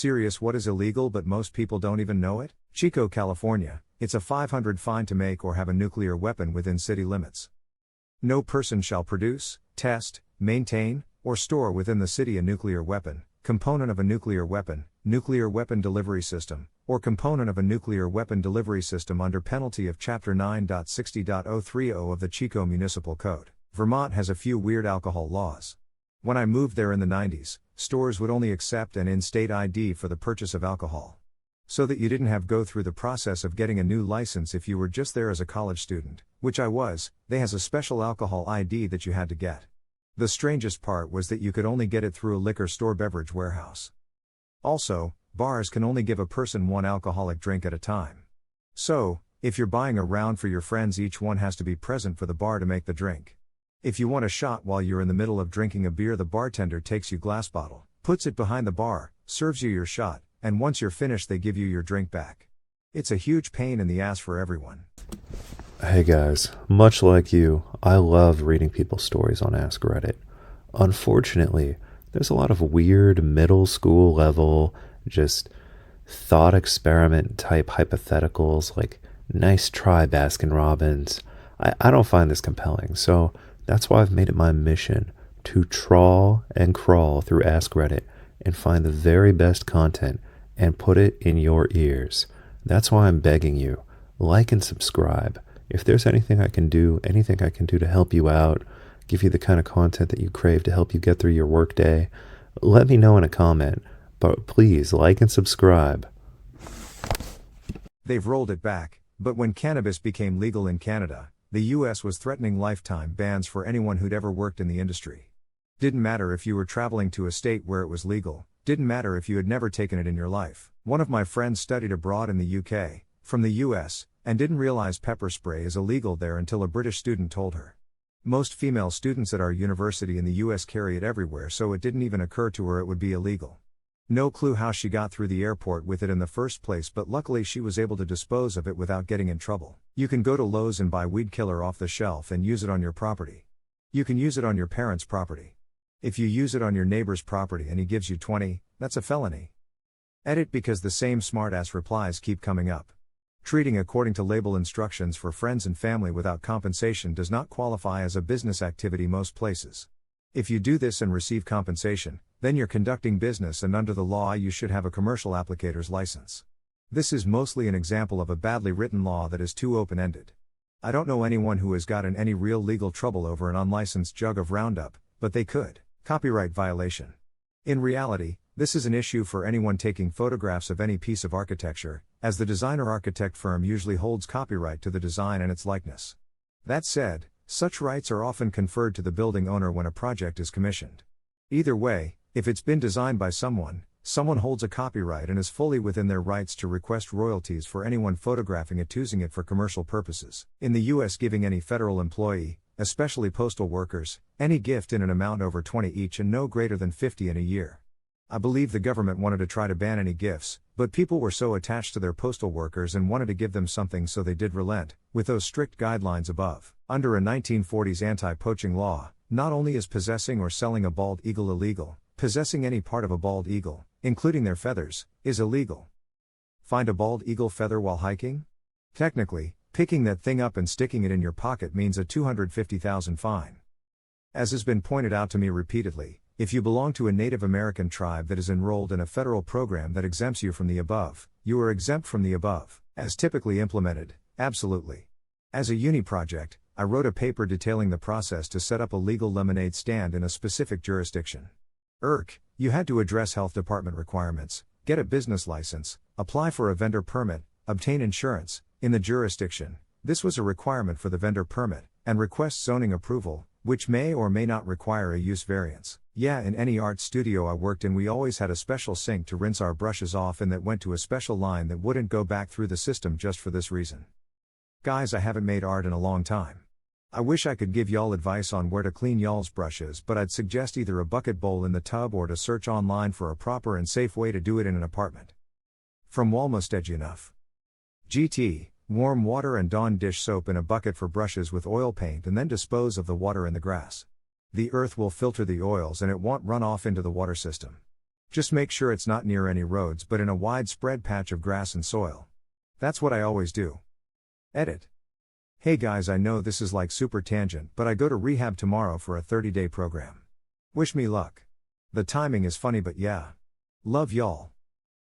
Serious, what is illegal but most people don't even know it? Chico, California, it's a 500 fine to make or have a nuclear weapon within city limits. No person shall produce, test, maintain, or store within the city a nuclear weapon, component of a nuclear weapon delivery system, or component of a nuclear weapon delivery system under penalty of Chapter 9.60.030 of the Chico Municipal Code. Vermont has a few weird alcohol laws. When I moved there in the 90s, stores would only accept an in-state ID for the purchase of alcohol. So that you didn't have go through the process of getting a new license if you were just there as a college student, which I was, they has a special alcohol ID that you had to get. The strangest part was that you could only get it through a liquor store beverage warehouse. Also, bars can only give a person one alcoholic drink at a time. So, if you're buying a round for your friends, each one has to be present for the bar to make the drink. If you want a shot while you're in the middle of drinking a beer, the bartender takes you glass bottle, puts it behind the bar, serves you your shot, and once you're finished they give you your drink back. It's a huge pain in the ass for everyone. Hey guys, much like you, I love reading people's stories on Ask Reddit. Unfortunately, there's a lot of weird middle school level, just thought experiment type hypotheticals like nice try Baskin Robbins. I don't find this compelling, so that's why I've made it my mission to trawl and crawl through Ask Reddit and find the very best content and put it in your ears. That's why I'm begging you, like and subscribe. If there's anything I can do to help you out, give you the kind of content that you crave to help you get through your workday, let me know in a comment. But please, like and subscribe. They've rolled it back, but when cannabis became legal in Canada, the US was threatening lifetime bans for anyone who'd ever worked in the industry. Didn't matter if you were traveling to a state where it was legal, didn't matter if you had never taken it in your life. One of my friends studied abroad in the UK, from the US, and didn't realize pepper spray is illegal there until a British student told her. Most female students at our university in the US carry it everywhere, so it didn't even occur to her it would be illegal. No clue how she got through the airport with it in the first place, but luckily she was able to dispose of it without getting in trouble. You can go to Lowe's and buy weed killer off the shelf and use it on your property. You can use it on your parents' property. If you use it on your neighbor's property and he gives you 20, that's a felony. Edit, because the same smartass replies keep coming up. Treating according to label instructions for friends and family without compensation does not qualify as a business activity most places. If you do this and receive compensation, then you're conducting business, and under the law you should have a commercial applicator's license. This is mostly an example of a badly written law that is too open-ended. I don't know anyone who has gotten any real legal trouble over an unlicensed jug of Roundup, but they could. Copyright violation. In reality, this is an issue for anyone taking photographs of any piece of architecture, as the designer-architect firm usually holds copyright to the design and its likeness. That said, such rights are often conferred to the building owner when a project is commissioned. Either way, if it's been designed by someone holds a copyright and is fully within their rights to request royalties for anyone photographing it using it for commercial purposes. In the US, giving any federal employee, especially postal workers, any gift in an amount over 20 each and no greater than 50 in a year. I believe the government wanted to try to ban any gifts, but people were so attached to their postal workers and wanted to give them something, so they did relent, with those strict guidelines above. Under a 1940s anti-poaching law, not only is possessing or selling a bald eagle illegal, possessing any part of a bald eagle, including their feathers, is illegal. Find a bald eagle feather while hiking? Technically, picking that thing up and sticking it in your pocket means a $250,000 fine. As has been pointed out to me repeatedly, if you belong to a Native American tribe that is enrolled in a federal program that exempts you from the above, you are exempt from the above. As typically implemented, absolutely. As a uni project, I wrote a paper detailing the process to set up a legal lemonade stand in a specific jurisdiction. You had to address health department requirements, get a business license, apply for a vendor permit, obtain insurance. In the jurisdiction, this was a requirement for the vendor permit, and request zoning approval, which may or may not require a use variance. Yeah, in any art studio I worked in, we always had a special sink to rinse our brushes off, and that went to a special line that wouldn't go back through the system just for this reason. Guys, I haven't made art in a long time. I wish I could give y'all advice on where to clean y'all's brushes, but I'd suggest either a bucket bowl in the tub or to search online for a proper and safe way to do it in an apartment. From Walmost Edgy Enough. GT, warm water and Dawn dish soap in a bucket for brushes with oil paint, and then dispose of the water in the grass. The earth will filter the oils and it won't run off into the water system. Just make sure it's not near any roads but in a widespread patch of grass and soil. That's what I always do. Edit. Hey guys, I know this is like super tangent, but I go to rehab tomorrow for a 30-day program. Wish me luck. The timing is funny, but yeah. Love y'all.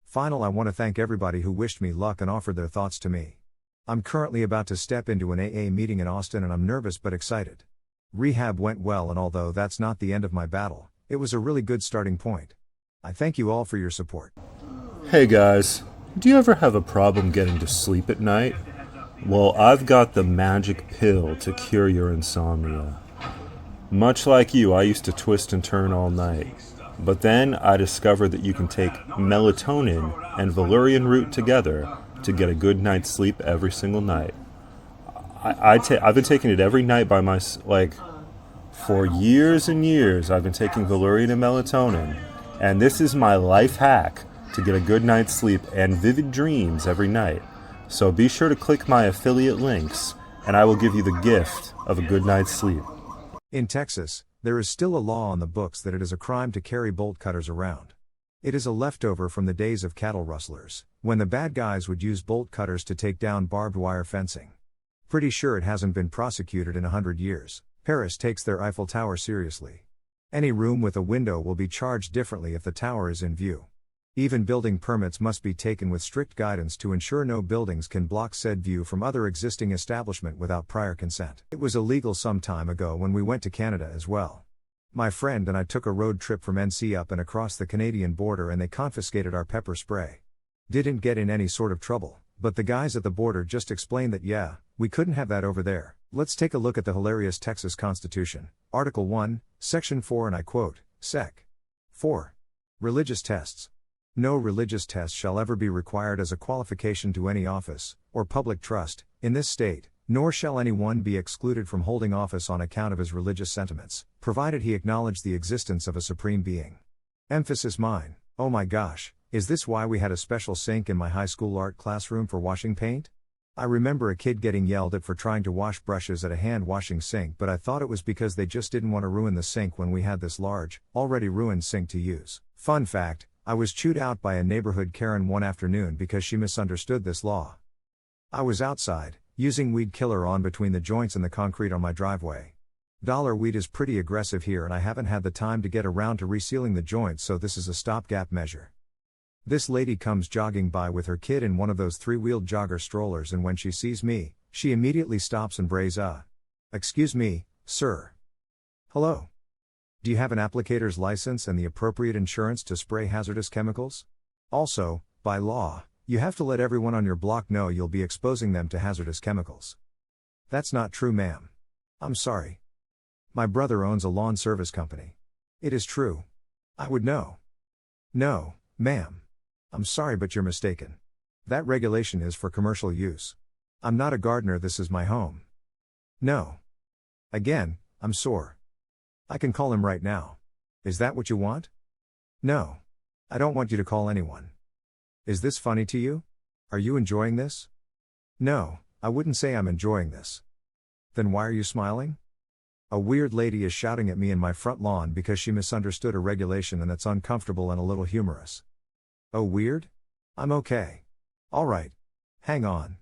Final, I want to thank everybody who wished me luck and offered their thoughts to me. I'm currently about to step into an AA meeting in Austin and I'm nervous but excited. Rehab went well, and although that's not the end of my battle, it was a really good starting point. I thank you all for your support. Hey guys, do you ever have a problem getting to sleep at night? Well, I've got the magic pill to cure your insomnia. Much like you, I used to twist and turn all night. But then I discovered that you can take melatonin and Valerian Root together to get a good night's sleep every single night. I've been taking it every night for years and years. I've been taking Valerian and melatonin, and this is my life hack to get a good night's sleep and vivid dreams every night. So be sure to click my affiliate links, and I will give you the gift of a good night's sleep. In Texas, there is still a law on the books that it is a crime to carry bolt cutters around. It is a leftover from the days of cattle rustlers, when the bad guys would use bolt cutters to take down barbed wire fencing. Pretty sure it hasn't been prosecuted in 100 years. Paris takes their Eiffel Tower seriously. Any room with a window will be charged differently if the tower is in view. Even building permits must be taken with strict guidance to ensure no buildings can block said view from other existing establishment without prior consent. It was illegal some time ago when we went to Canada as well. My friend and I took a road trip from NC up and across the Canadian border, and they confiscated our pepper spray. Didn't get in any sort of trouble, but the guys at the border just explained that yeah, we couldn't have that over there. Let's take a look at the hilarious Texas Constitution, Article 1, Section 4, and I quote, Sec. 4. Religious tests. No religious test shall ever be required as a qualification to any office, or public trust, in this state, nor shall anyone be excluded from holding office on account of his religious sentiments, provided he acknowledge the existence of a supreme being. Emphasis mine. Oh my gosh, is this why we had a special sink in my high school art classroom for washing paint? I remember a kid getting yelled at for trying to wash brushes at a hand washing sink, but I thought it was because they just didn't want to ruin the sink when we had this large, already ruined sink to use. Fun fact, I was chewed out by a neighborhood Karen one afternoon because she misunderstood this law. I was outside, using weed killer on between the joints in the concrete on my driveway. Weed is pretty aggressive here and I haven't had the time to get around to resealing the joints, so this is a stopgap measure. This lady comes jogging by with her kid in one of those three-wheeled jogger strollers, and when she sees me, she immediately stops and brays, "Excuse me, sir. Hello. Do you have an applicator's license and the appropriate insurance to spray hazardous chemicals? Also, by law, you have to let everyone on your block know you'll be exposing them to hazardous chemicals." "That's not true, ma'am. I'm sorry. My brother owns a lawn service company. It is true. I would know." "No, ma'am. I'm sorry, but you're mistaken. That regulation is for commercial use. I'm not a gardener, this is my home." "No. Again, I'm sore. I can call him right now. Is that what you want?" "No. I don't want you to call anyone. Is this funny to you? Are you enjoying this?" "No, I wouldn't say I'm enjoying this." "Then why are you smiling?" "A weird lady is shouting at me in my front lawn because she misunderstood a regulation, and that's uncomfortable and a little humorous." "Oh, weird? I'm okay. All right. Hang on."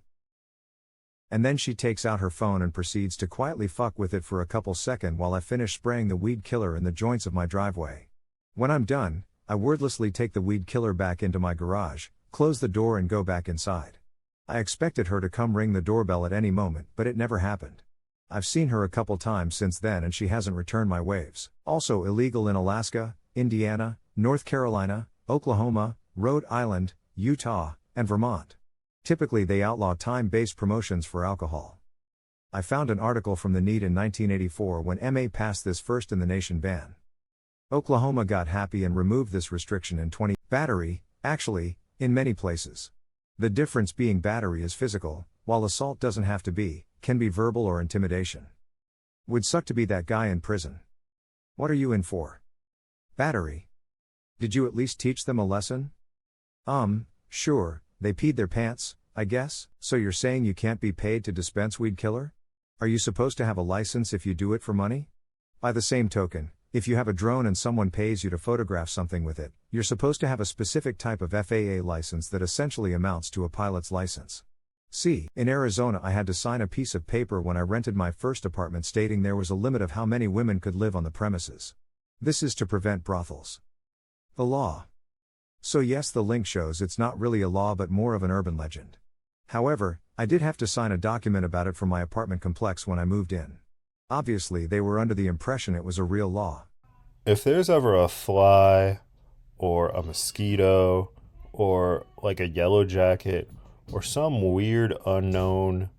And then she takes out her phone and proceeds to quietly fuck with it for a couple seconds while I finish spraying the weed killer in the joints of my driveway. When I'm done, I wordlessly take the weed killer back into my garage, close the door and go back inside. I expected her to come ring the doorbell at any moment, but it never happened. I've seen her a couple times since then and she hasn't returned my waves. Also illegal in Alaska, Indiana, North Carolina, Oklahoma, Rhode Island, Utah, and Vermont. Typically they outlaw time-based promotions for alcohol. I found an article from the Need in 1984 when MA passed this first in the nation ban. Oklahoma got happy and removed this restriction in 20. Battery, actually, in many places. The difference being battery is physical, while assault doesn't have to be, can be verbal or intimidation. Would suck to be that guy in prison. What are you in for? Battery. Did you at least teach them a lesson? Sure, they peed their pants, I guess. So you're saying you can't be paid to dispense weed killer? Are you supposed to have a license if you do it for money? By the same token, If you have a drone and someone pays you to photograph something with it, you're supposed to have a specific type of FAA license that essentially amounts to a pilot's license. See, in Arizona I had to sign a piece of paper when I rented my first apartment stating there was a limit of how many women could live on the premises. This is to prevent brothels. The law. So yes, the link shows it's not really a law but more of an urban legend. However, I did have to sign a document about it for my apartment complex when I moved in. Obviously they were under the impression it was a real law. If there's ever a fly or a mosquito or like a yellow jacket or some weird unknown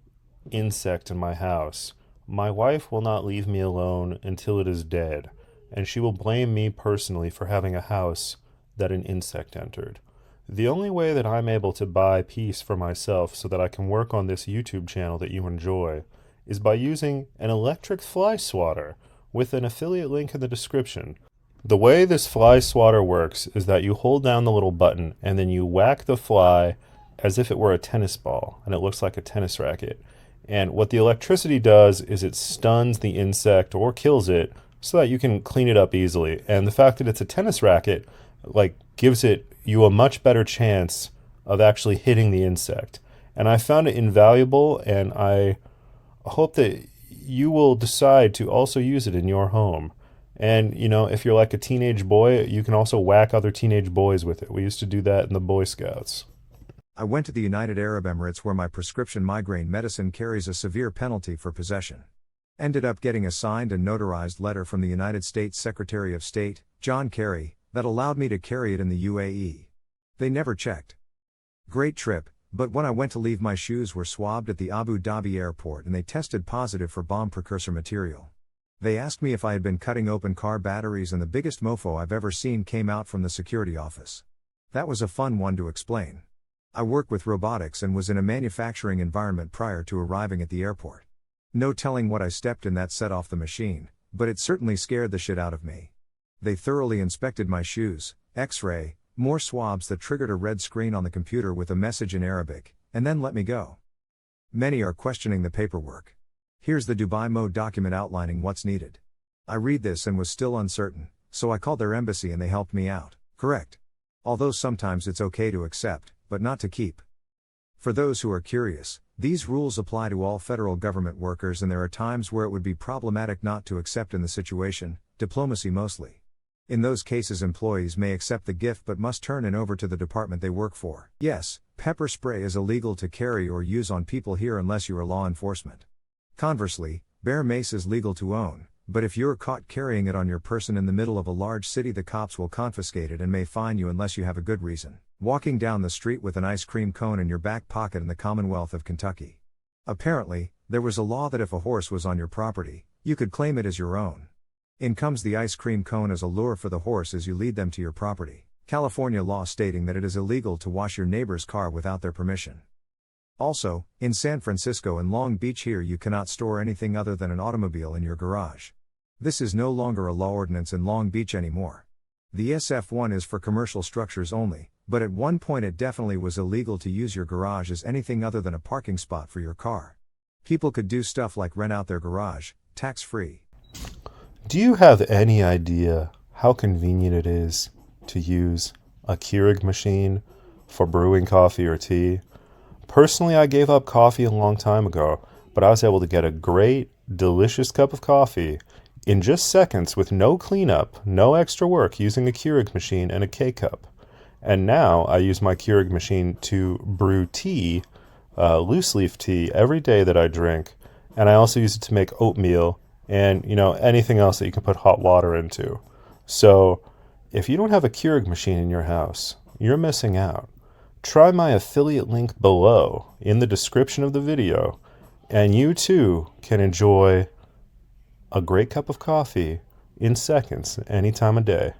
insect in my house, my wife will not leave me alone until it is dead, and she will blame me personally for having a house that an insect entered. The only way that I'm able to buy peace for myself so that I can work on this YouTube channel that you enjoy is by using an electric fly swatter with an affiliate link in the description. The way this fly swatter works is that you hold down the little button and then you whack the fly as if it were a tennis ball, and it looks like a tennis racket. And what the electricity does is it stuns the insect or kills it so that you can clean it up easily. And the fact that it's a tennis racket gives you a much better chance of actually hitting the insect. And I found it invaluable, and I hope that you will decide to also use it in your home. And, if you're like a teenage boy, you can also whack other teenage boys with it. We used to do that in the Boy Scouts. I went to the United Arab Emirates where my prescription migraine medicine carries a severe penalty for possession. Ended up getting a signed and notarized letter from the United States Secretary of State, John Kerry, that allowed me to carry it in the UAE. They never checked. Great trip, but when I went to leave my shoes were swabbed at the Abu Dhabi airport and they tested positive for bomb precursor material. They asked me if I had been cutting open car batteries, and the biggest mofo I've ever seen came out from the security office. That was a fun one to explain. I work with robotics and was in a manufacturing environment prior to arriving at the airport. No telling what I stepped in that set off the machine, but it certainly scared the shit out of me. They thoroughly inspected my shoes, X-ray, more swabs that triggered a red screen on the computer with a message in Arabic, and then let me go. Many are questioning the paperwork. Here's the Dubai Mode document outlining what's needed. I read this and was still uncertain, so I called their embassy and they helped me out. Correct. Although sometimes it's okay to accept, but not to keep. For those who are curious, these rules apply to all federal government workers, and there are times where it would be problematic not to accept in the situation, diplomacy mostly. In those cases employees may accept the gift but must turn it over to the department they work for. Yes, pepper spray is illegal to carry or use on people here unless you are law enforcement. Conversely, bear mace is legal to own, but if you're caught carrying it on your person in the middle of a large city, the cops will confiscate it and may fine you unless you have a good reason. Walking down the street with an ice cream cone in your back pocket in the Commonwealth of Kentucky. Apparently, there was a law that if a horse was on your property, you could claim it as your own. In comes the ice cream cone as a lure for the horse as you lead them to your property. California law stating that it is illegal to wash your neighbor's car without their permission. Also, in San Francisco and Long Beach here you cannot store anything other than an automobile in your garage. This is no longer a law ordinance in Long Beach anymore. The SF1 is for commercial structures only, but at one point it definitely was illegal to use your garage as anything other than a parking spot for your car. People could do stuff like rent out their garage, tax-free. Do you have any idea how convenient it is to use a Keurig machine for brewing coffee or tea? Personally, I gave up coffee a long time ago, but I was able to get a great, delicious cup of coffee in just seconds with no cleanup, no extra work, using a Keurig machine and a K-cup. And now I use my Keurig machine to brew tea, loose leaf tea, every day that I drink. And I also use it to make oatmeal and, anything else that you can put hot water into. So if you don't have a Keurig machine in your house, you're missing out. Try my affiliate link below in the description of the video, and you too can enjoy a great cup of coffee in seconds any time of day.